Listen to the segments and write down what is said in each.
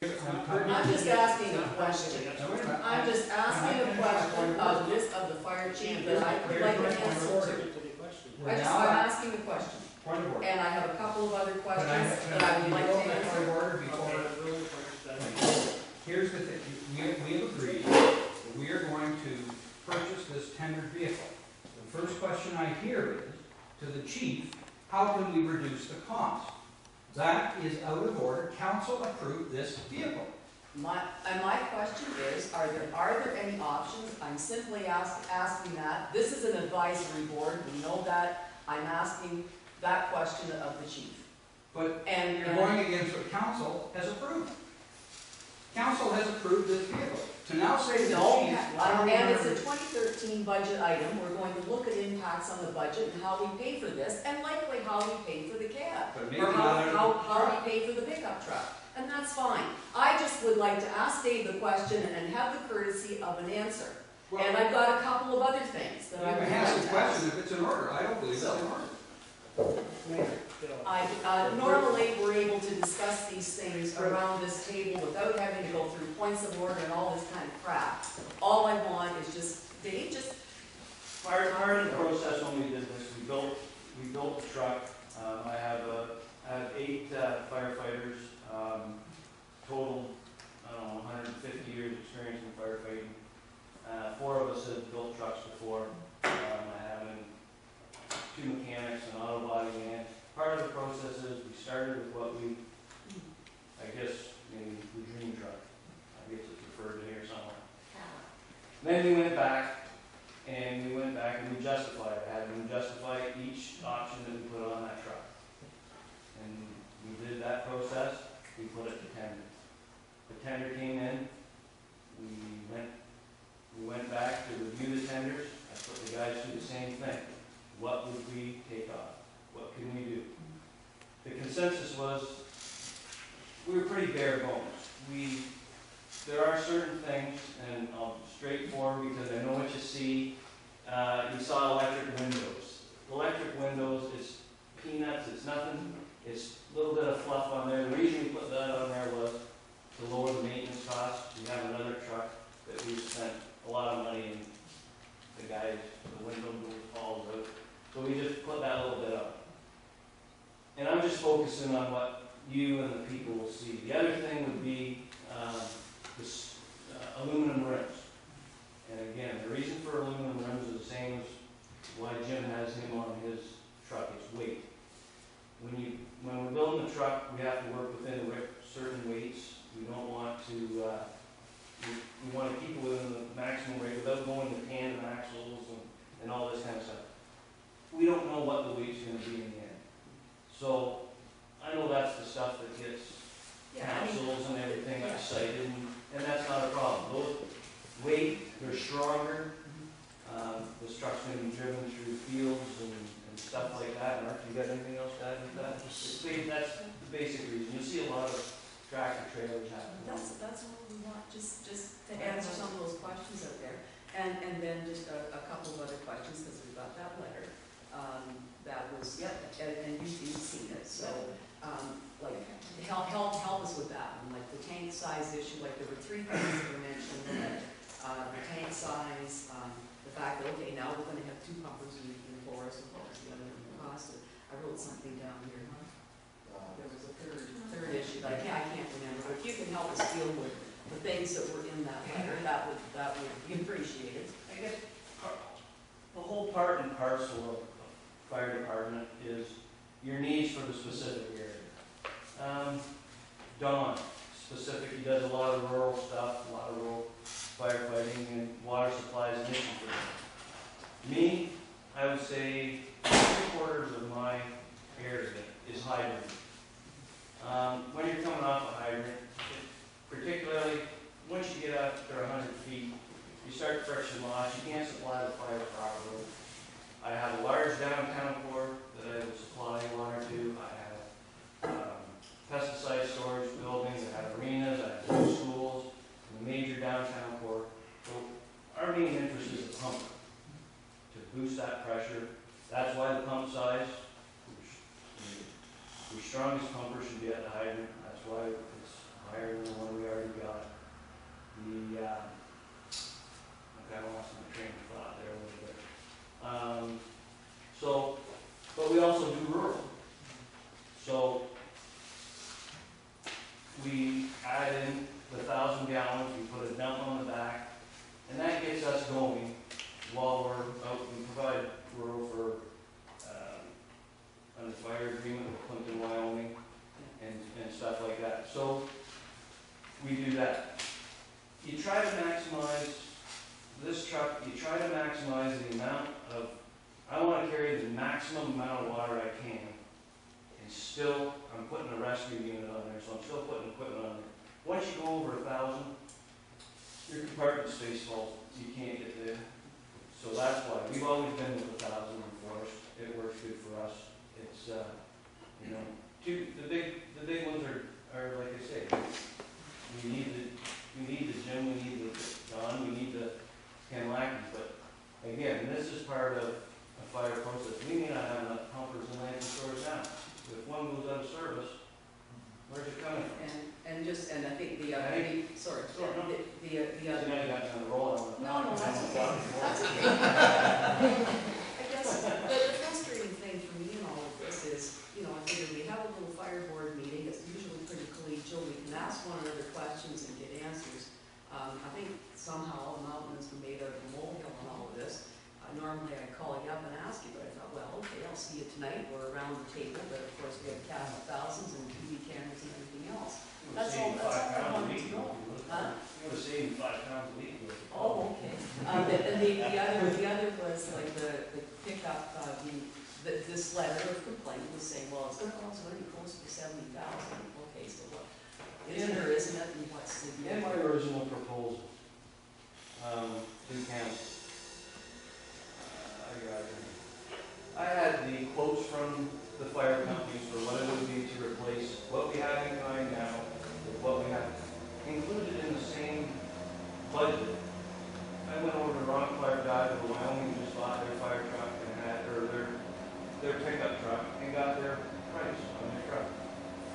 I'm just asking a question. I'm just asking a question of the fire chief that I would like an answer to. I'm asking a question. And I have a couple of other questions that I would like to answer. Here's the thing, we have agreed that we are going to purchase this tendered vehicle. The first question I hear is, to the chief, how can we reduce the cost? That is out of order. Council approved this vehicle. My question is, are there any options? I'm simply asking that. This is an advisory board. We know that. I'm asking that question of the chief. But you're going against what council has approved. Council has approved this vehicle. To now say to the chief, and it's a 2013 budget item. We're going to look at impacts on the budget and how we pay for this, and likely how we pay for the cab, or how we pay for the pickup truck. And that's fine. I just would like to ask Dave the question and have the courtesy of an answer. Well, and I've got a couple of other things that I would like to ask. The question if it's in order. I don't believe it's in order. Normally we're able to discuss these things around this table without having to go through points of order and all this kind of crap. All I want is just, Dave, just... Part of the process when we did this, we built the truck. I have 8 firefighters, total, I don't know, 150 years experience in firefighting. 4 of us have built trucks before. I have 2 mechanics, an auto body man. Part of the process is we started with what we, I guess, maybe the dream truck. I guess it's referred to here somewhere. Then we went back and we justified it. Had to justify each option that we put on that truck. And we did that process. We put it to tender. The tender came in. We went back to review the tenders. I put the guys through the same thing. What would we take off? What can we do? The consensus was we were pretty bare bones. There are certain things, and I'll straightforward because I know what you see. You saw electric windows. Electric windows is peanuts. It's nothing. It's a little bit of fluff on there. The reason we put that on there was to lower the maintenance costs. We have another truck that we've spent a lot of money in. The guys, the window falls out. So we just put that little bit up. And I'm just focusing on what you and the people will see. The other thing would be this aluminum rims. And again, the reason for aluminum rims is the same as why Jim has him on his truck. It's weight. When we're building the truck, we have to work within certain weights. We don't want to, we want to keep it within the maximum weight without going to tandem axles and all this kind of stuff. We don't know what the weight's going to be in the end. So I know that's the stuff that gets councils and everything excited, and that's not a problem. Those weight, they're stronger. This truck's going to be driven through fields and stuff like that. Mark, you got anything else to add to that? That's the basic reason. You'll see a lot of tractor trailers happening. That's what we want, just to answer some of those questions out there. And then just a couple of other questions, because we got that letter. That was, and you've seen it, so, like, help us with that one, like the tank size issue, like there were 3 things that were mentioned, the tank size, the fact that, okay, now we're going to have 2 pumpers in Forest, and what was the other one, the cost. I wrote something down here, there was a third issue, but I can't remember, but if you can help us deal with the things that were in that letter, that would be appreciated. I guess the whole part and parcel of fire department is your needs for the specific area. Don, specific, he does a lot of rural stuff, a lot of rural firefighting, and water supply is an issue for him. Me, I would say 3/4 of my area is hydrant. When you're coming off a hydrant, particularly once you get out to 100 feet, you start friction loss. You can't supply the fire properly. I have a large downtown core that I will supply water to. I have pesticide storage buildings. I have arenas. I have 2 schools. A major downtown core. So our main interest is a pump to boost that pressure. That's why the pump size. Your strongest pumper should be at the hydrant. That's why it's higher than the one we add in the 1,000 gallons, we put a dump on the back, and that gets us going while we're out. We provide rural for, under fire agreement with Clinton, Wyoming, and stuff like that. So we do that. You try to maximize this truck, you try to maximize the amount of, I want to carry the maximum amount of water I can, and still, I'm putting a rescue unit on there, so I'm still putting equipment on there. Once you go over 1,000, your compartment space falls, you can't get there. So that's why, we've always been with 1,000 enforced, it works good for us. It's, you know, the big ones are like I say, we need the gym, we need the Don, we need the Canlackies, but again, this is part of a fire process. We may not have enough pumpers and land stores now. If one goes out of service, where's it coming from? And I think the other, sorry, Sure, no. the So other. now you got on the roll on the. No, that's okay, that's okay. I guess the frustrating thing for me in all of this is, you know, I figure we have a little fire board meeting, it's usually pretty collegial, we can ask one another questions and get answers. I think somehow a mountain has been made out of a molehill on all of this. Normally I'd call you up and ask you, but I thought, well, okay, I'll see you tonight, we're around the table, but of course we have cast of thousands and TV cameras and everything else. That's all I wanted to know. Huh? You were saving 5 pounds a week. Oh, okay. And the other was like the pickup, this letter of complaint was saying, well, it's gonna be close to 70,000. Okay, so what? Is it or isn't it, and what's the deal? In my original proposal, to council, I had the quotes from the fire companies for what it would be to replace what we have in kind now with what we have included in the same budget. I went over to Ron Clark Dodge of Wyoming, just bought their fire truck and had, or their pickup truck, and got their price on their truck.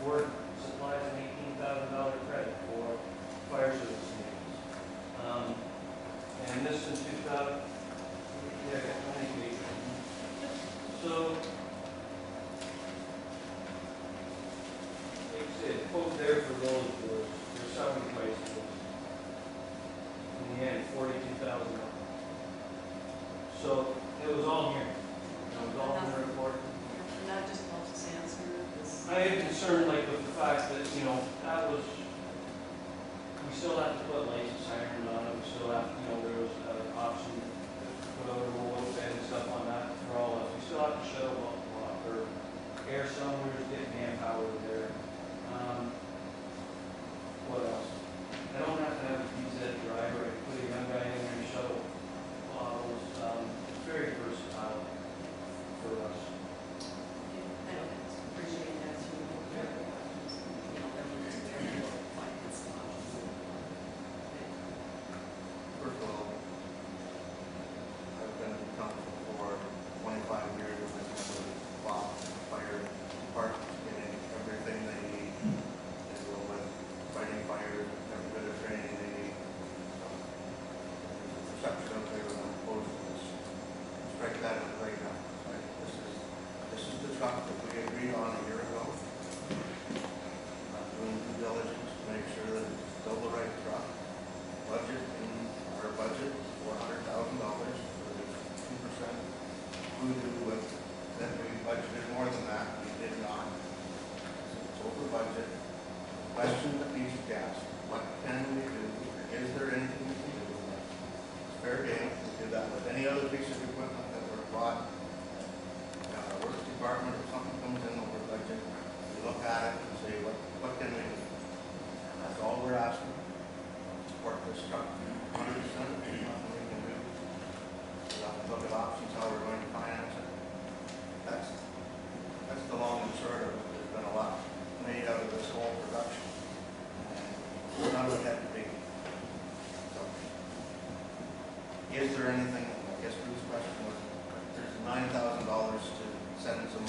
Ford supplies an $18,000 credit for fire service needs. And this in 2000, yeah, I got 20 feet. So, like I said, quote there for those was, their selling price was, in the end, $42,000. So, it was all here. It was all in the report. And that just helps us answer this. I am concerned, like, with the fact that, you know, that was, we still have to put lights and sirens on it, we still have, you know, there was an option to put out a roll and stuff on that for all of us. We still have to shut a block or air cylinders, get manpower there. What else? I don't have to have a PZ driver, I can put a young guy in there and shuttle bottles. It's very versatile for us. I don't appreciate that, so you know, everyone's careful, finance options. First of all, I've been in council for 25 years, and I've never fought the fire department getting everything they need. They go with fighting fire, every bit of training they need. There's a perception out there that I'm opposed to this. Strike that in the playground. Like, this is the truck that we agreed on a year ago. Doing due diligence to make sure that it's still the right truck. Budget in our budget, $400,000 for the 2%. We do with, then we budgeted more than that, we did not. So it's over budget. Question that needs to be asked, what can we do? Is there anything we can do with it? It's fair game, we do that with any other piece of equipment that we're bought. Our works department or something comes in over budget, we look at it and say, what can we do? That's all we're asking. Support this truck 100%, nothing we can do. We'll have to look at options, how we're going to finance it. That's the long and short of it. There's been a lot made out of this whole production. And none of it had to be. So, is there anything, I guess Bruce's question was, there's $9,000 to send some